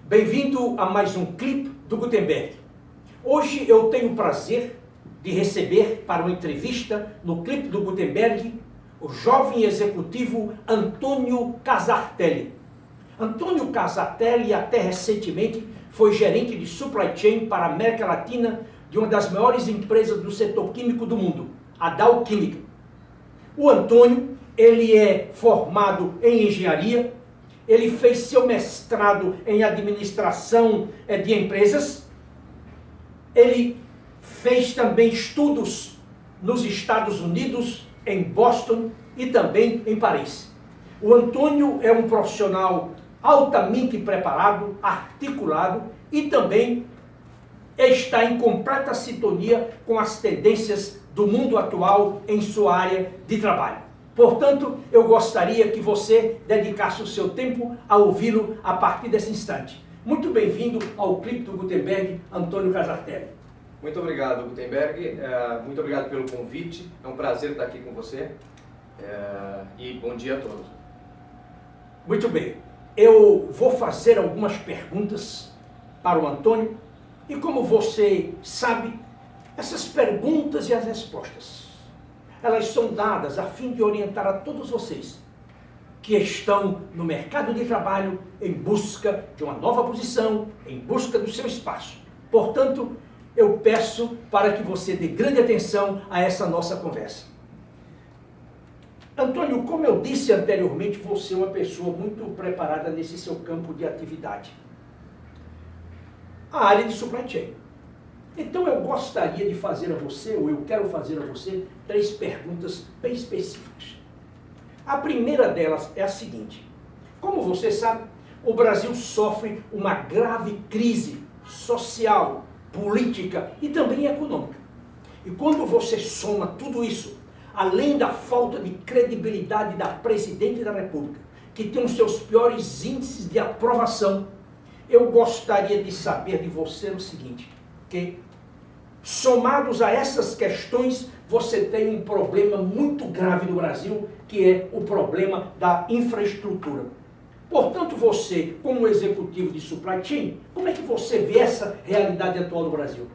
Bem-vindo a mais um clipe do Gutenberg. Hoje eu tenho o prazer de receber para uma entrevista no clipe do Gutenberg o jovem executivo Antônio Casartelli. Antônio Casartelli até recentemente foi gerente de supply chain para a América Latina de uma das maiores empresas do setor químico do mundo, a Dow Química. O Antônio, ele é formado em engenharia, ele fez seu mestrado em administração de empresas, ele fez também estudos nos Estados Unidos, em Boston e também em Paris. O Antônio é um profissional altamente preparado, articulado e também está em completa sintonia com as tendências do mundo atual em sua área de trabalho. Portanto, eu gostaria que você dedicasse o seu tempo a ouvi-lo a partir desse instante. Muito bem-vindo ao clipe do Gutenberg, Antônio Casartelli. Muito obrigado, Gutenberg. Muito obrigado pelo convite. É um prazer estar aqui com você. E bom dia a todos. Muito bem. Eu vou fazer algumas perguntas para o Antônio. E como você sabe, essas perguntas e as respostas, elas são dadas a fim de orientar a todos vocês que estão no mercado de trabalho em busca de uma nova posição, em busca do seu espaço. Portanto, eu peço para que você dê grande atenção a essa nossa conversa. Antônio, como eu disse anteriormente, você é uma pessoa muito preparada nesse seu campo de atividade. A área de supply chain. Então eu gostaria de fazer a você, ou eu quero fazer a você, 3 perguntas bem específicas. A primeira delas é a seguinte: como você sabe, o Brasil sofre uma grave crise social, política e também econômica. E quando você soma tudo isso, além da falta de credibilidade da Presidente da República, que tem os seus piores índices de aprovação, eu gostaria de saber de você o seguinte, que somados a essas questões, você tem um problema muito grave no Brasil, que é o problema da infraestrutura. Portanto, você, como executivo de supply chain, como é que você vê essa realidade atual no Brasil?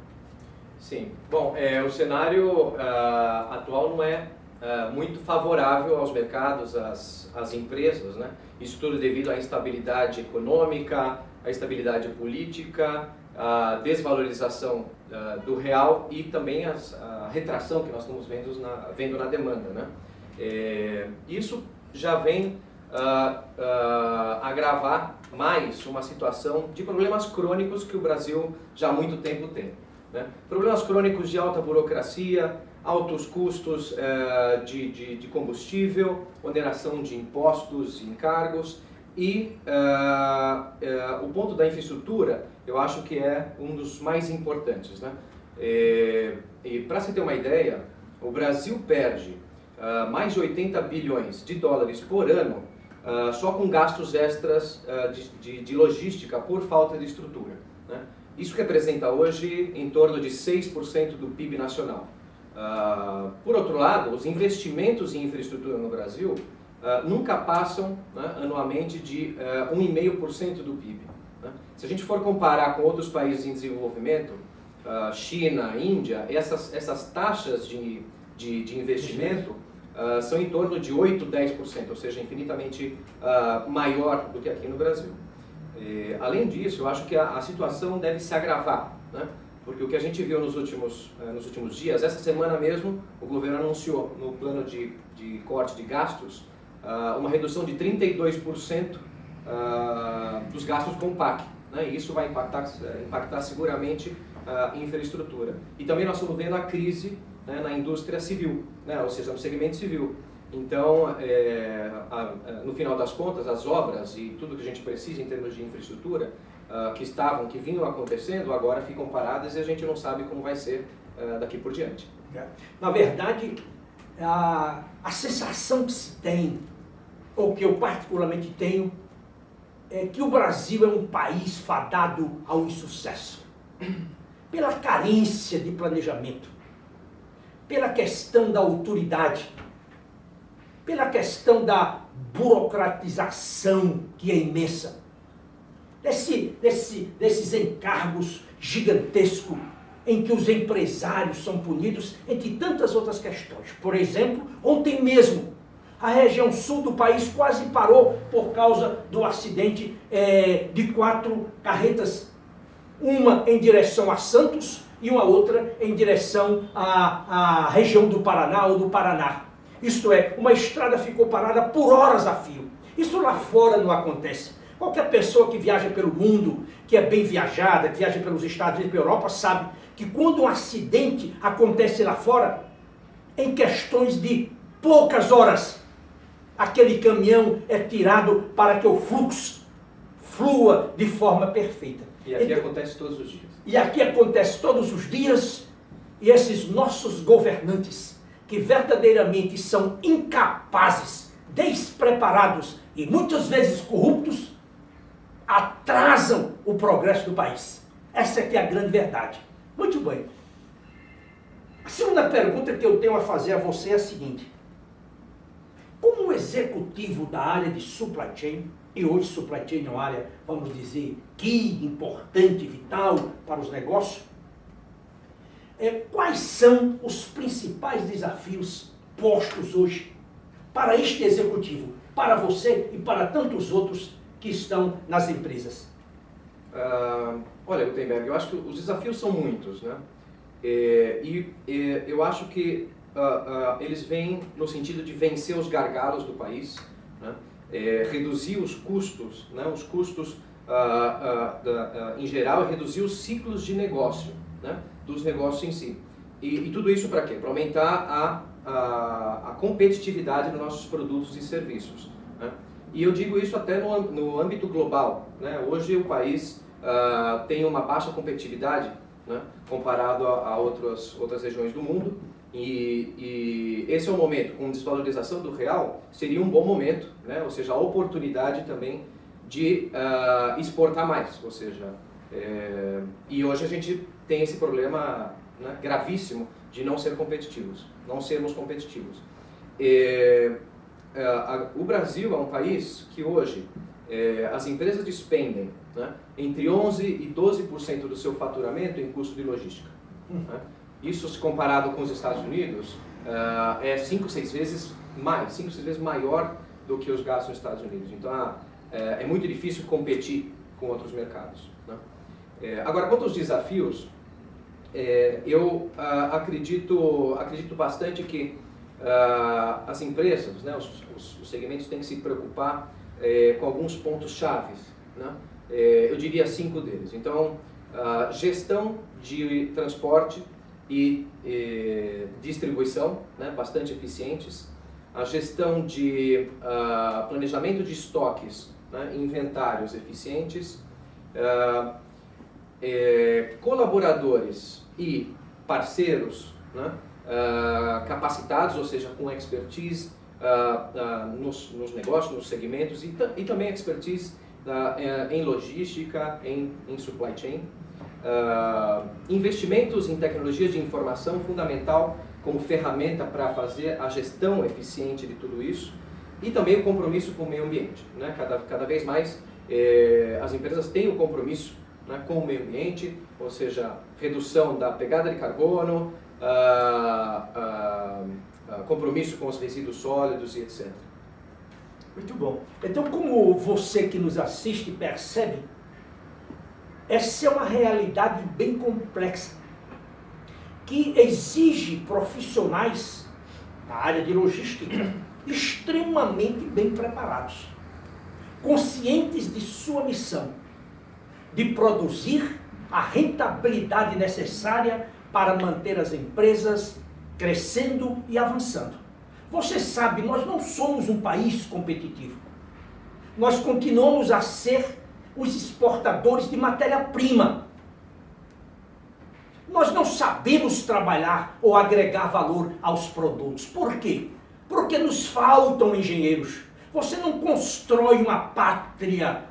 Sim. Bom, o cenário atual não é muito favorável aos mercados, às empresas, né? Isso tudo devido à instabilidade econômica, à instabilidade política, à desvalorização do real e também a retração que nós estamos vendo na demanda, né? Isso já vem agravar mais uma situação de problemas crônicos que o Brasil já há muito tempo tem, né? Problemas crônicos de alta burocracia, altos custos de combustível, oneração de impostos e encargos e o ponto da infraestrutura eu acho que é um dos mais importantes, né? E para você ter uma ideia, o Brasil perde mais de 80 bilhões de dólares por ano só com gastos extras de logística por falta de estrutura, né? Isso representa hoje em torno de 6% do PIB nacional. Por outro lado, os investimentos em infraestrutura no Brasil nunca passam, né, anualmente de 1,5% do PIB, né? Se a gente for comparar com outros países em desenvolvimento, China, Índia, essas taxas de investimento são em torno de 8, 10%, ou seja, infinitamente maior do que aqui no Brasil. Além disso, eu acho que a situação deve se agravar, né? Porque o que a gente viu nos últimos dias, essa semana mesmo, o governo anunciou no plano de corte de gastos uma redução de 32% dos gastos com o PAC, né? E isso vai impactar seguramente a infraestrutura. E também nós estamos vendo a crise, né, na indústria civil, né, ou seja, no segmento civil. Então, no final das contas, as obras e tudo que a gente precisa em termos de infraestrutura que vinham acontecendo, agora ficam paradas e a gente não sabe como vai ser daqui por diante. Na verdade, a sensação que se tem, ou que eu particularmente tenho, é que o Brasil é um país fadado ao insucesso, pela carência de planejamento, pela questão da autoridade, pela questão da burocratização que é imensa. desses encargos gigantescos em que os empresários são punidos, entre tantas outras questões. Por exemplo, ontem mesmo, a região sul do país quase parou por causa do acidente de 4 carretas, uma em direção a Santos e uma outra em direção à região do Paraná ou do Paraná. Isto é, uma estrada ficou parada por horas a fio. Isso lá fora não acontece. Qualquer pessoa que viaja pelo mundo, que é bem viajada, que viaja pelos Estados Unidos e pela Europa, sabe que quando um acidente acontece lá fora, em questões de poucas horas, aquele caminhão é tirado para que o fluxo flua de forma perfeita. E aqui acontece todos os dias. E aqui acontece todos os dias, e esses nossos governantes, que verdadeiramente são incapazes, despreparados e muitas vezes corruptos, atrasam o progresso do país. Essa aqui é a grande verdade. Muito bem. A segunda pergunta que eu tenho a fazer a você é a seguinte. Como executivo da área de supply chain, e hoje supply chain é uma área, vamos dizer, que importante, vital para os negócios, quais são os principais desafios postos hoje para este executivo, para você e para tantos outros que estão nas empresas? Olha, Gutenberg, eu acho que os desafios são muitos, né? Eu acho que eles vêm no sentido de vencer os gargalos do país, né? Reduzir os custos, né? Os custos em geral, reduzir os ciclos de negócio, né? Dos negócios em si. E tudo isso para quê? Para aumentar a competitividade dos nossos produtos e serviços, né? E eu digo isso até no âmbito global, né? Hoje o país tem uma baixa competitividade, né? Comparado a outras regiões do mundo, e esse é o momento, com desvalorização do real, seria um bom momento, né? Ou seja, a oportunidade também de exportar mais, ou seja, e hoje a gente tem esse problema, né, gravíssimo de não sermos competitivos. O Brasil é um país que hoje as empresas despendem, né, entre 11% e 12% do seu faturamento em custo de logística. Né? Isso, se comparado com os Estados Unidos, é 5, 6 vezes maior do que os gastos nos Estados Unidos. Então, é muito difícil competir com outros mercados. Né? Agora, quanto aos desafios, eu acredito bastante que as empresas, né, os segmentos têm que se preocupar com alguns pontos chaves, né? Eu diria 5 deles. Então, gestão de transporte e distribuição, né, bastante eficientes, a gestão de planejamento de estoques, né, inventários eficientes, colaboradores e parceiros, né, capacitados, ou seja, com expertise nos negócios, nos segmentos, e também expertise em logística, em supply chain. Investimentos em tecnologia de informação fundamental como ferramenta para fazer a gestão eficiente de tudo isso, e também o compromisso com o meio ambiente, né? Cada vez mais as empresas têm o compromisso, né, com o meio ambiente, ou seja, redução da pegada de carbono, compromisso com os resíduos sólidos e etc. Muito bom. Então, como você que nos assiste percebe, essa é uma realidade bem complexa, que exige profissionais da área de logística extremamente bem preparados, conscientes de sua missão, de produzir a rentabilidade necessária para manter as empresas crescendo e avançando. Você sabe, nós não somos um país competitivo. Nós continuamos a ser os exportadores de matéria-prima. Nós não sabemos trabalhar ou agregar valor aos produtos. Por quê? Porque nos faltam engenheiros. Você não constrói uma pátria,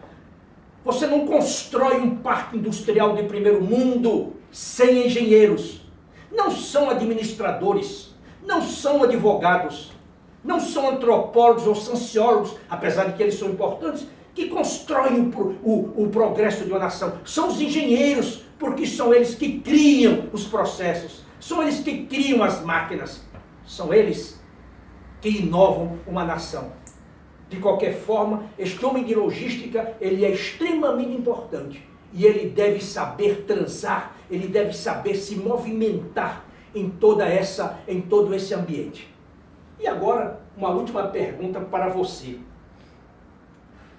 você não constrói um parque industrial de primeiro mundo sem engenheiros. Não são administradores, não são advogados. Não são antropólogos ou sociólogos, apesar de que eles são importantes, que constroem o progresso de uma nação. São os engenheiros, porque são eles que criam os processos, são eles que criam as máquinas, são eles que inovam uma nação. De qualquer forma, este homem de logística, ele é extremamente importante e ele deve saber transar, ele deve saber se movimentar em todo esse ambiente. E agora, uma última pergunta para você.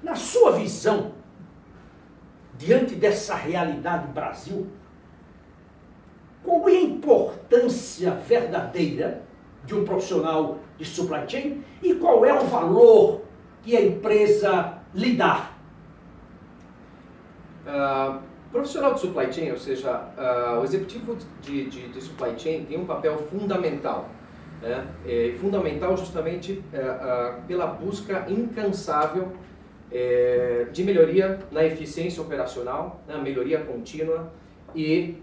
Na sua visão, diante dessa realidade do Brasil, qual é a importância verdadeira de um profissional de supply chain e qual é o valor que a empresa lhe dá? Profissional de supply chain, ou seja, o executivo de supply chain tem um papel fundamental, né? Fundamental justamente pela busca incansável de melhoria na eficiência operacional, na melhoria contínua e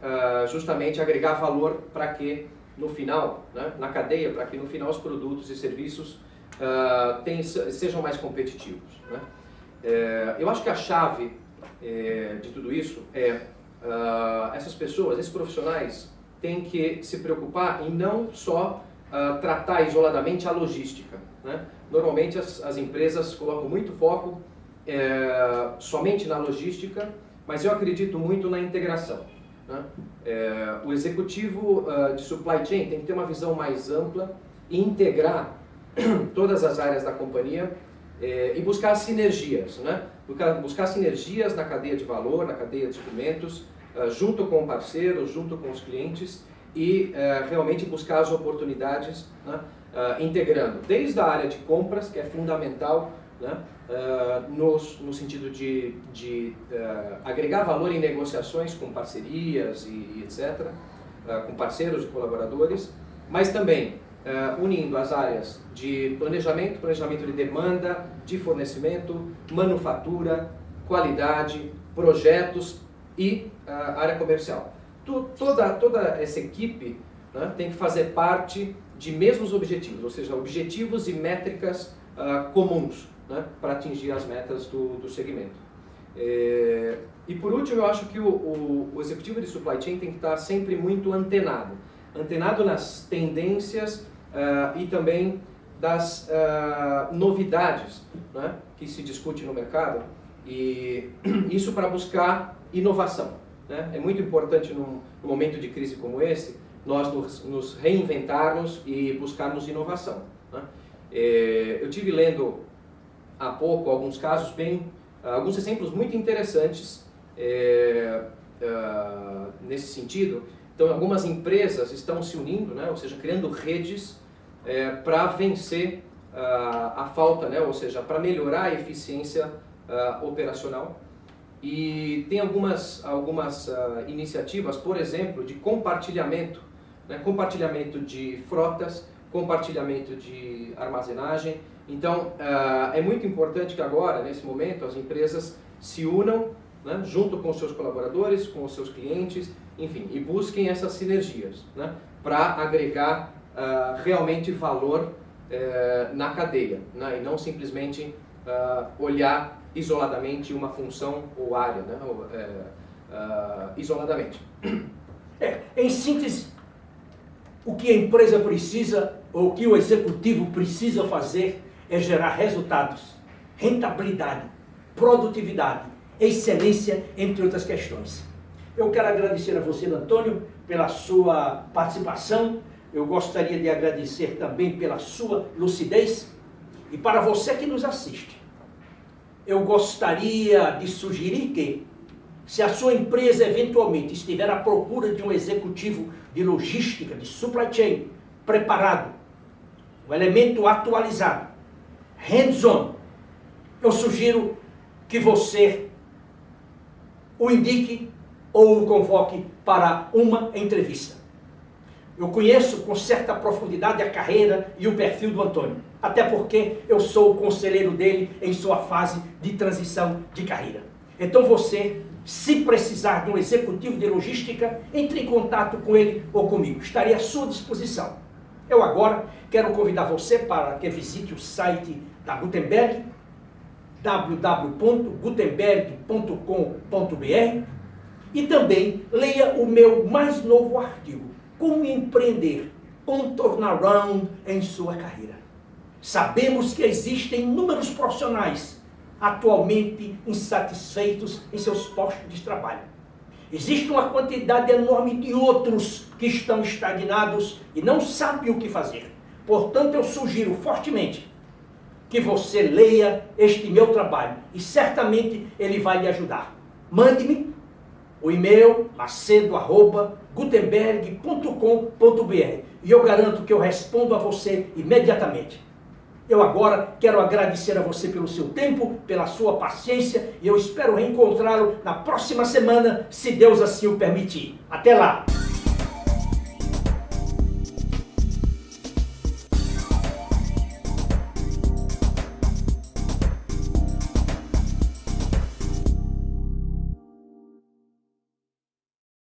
justamente agregar valor para que no final, né, na cadeia, para que no final os produtos e serviços sejam mais competitivos, né? Eu acho que a chave de tudo isso essas pessoas, esses profissionais têm que se preocupar em não só tratar isoladamente a logística, né? Normalmente as empresas colocam muito foco somente na logística, mas eu acredito muito na integração, né? O executivo de supply chain tem que ter uma visão mais ampla e integrar todas as áreas da companhia e buscar sinergias, né? Buscar sinergias na cadeia de valor, na cadeia de suprimentos, junto com parceiros, junto com os clientes e realmente buscar as oportunidades, né? Integrando desde a área de compras, que é fundamental, né? No sentido de agregar valor em negociações com parcerias e etc., com parceiros e colaboradores, mas também unindo as áreas de planejamento de demanda, de fornecimento, manufatura, qualidade, projetos e área comercial. Toda essa equipe, né, tem que fazer parte de mesmos objetivos, ou seja, objetivos e métricas comuns, né, para atingir as metas do segmento. E por último, eu acho que o executivo de supply chain tem que estar sempre muito antenado nas tendências e também das novidades, né, que se discute no mercado, e isso para buscar inovação, né? É muito importante num momento de crise como esse, nós nos reinventarmos e buscarmos inovação, né? Eu tive lendo há pouco alguns casos alguns exemplos muito interessantes nesse sentido. Então, algumas empresas estão se unindo, né, ou seja, criando redes para vencer a falta, né, ou seja, para melhorar a eficiência operacional. E tem algumas iniciativas, por exemplo, de compartilhamento, né, compartilhamento de frotas, compartilhamento de armazenagem. Então, é muito importante que agora, nesse momento, as empresas se unam, né, junto com os seus colaboradores, com os seus clientes, enfim, e busquem essas sinergias, né, para agregar realmente valor na cadeia, né, e não simplesmente olhar isoladamente uma função ou área, né, isoladamente. Em síntese, o que a empresa precisa, ou o que o executivo precisa fazer, é gerar resultados, rentabilidade, produtividade, excelência, entre outras questões. Eu quero agradecer a você, Antônio, pela sua participação. Eu gostaria de agradecer também pela sua lucidez. E para você que nos assiste, eu gostaria de sugerir que, se a sua empresa eventualmente estiver à procura de um executivo de logística, de supply chain, preparado, um elemento atualizado, hands-on, eu sugiro que você o indique ou o convoque para uma entrevista. Eu conheço com certa profundidade a carreira e o perfil do Antônio, até porque eu sou o conselheiro dele em sua fase de transição de carreira. Então você, se precisar de um executivo de logística, entre em contato com ele ou comigo. Estarei à sua disposição. Eu agora quero convidar você para que visite o site da Gutenberg, www.gutenberg.com.br, e também leia o meu mais novo artigo, Como Empreender, um turnaround em sua carreira. Sabemos que existem inúmeros profissionais atualmente insatisfeitos em seus postos de trabalho. Existe uma quantidade enorme de outros que estão estagnados e não sabem o que fazer. Portanto, eu sugiro fortemente que você leia este meu trabalho e certamente ele vai lhe ajudar. Mande-me o e-mail macedo@gutenberg.com.br e eu garanto que eu respondo a você imediatamente. Eu agora quero agradecer a você pelo seu tempo, pela sua paciência, e eu espero reencontrá-lo na próxima semana, se Deus assim o permitir. Até lá!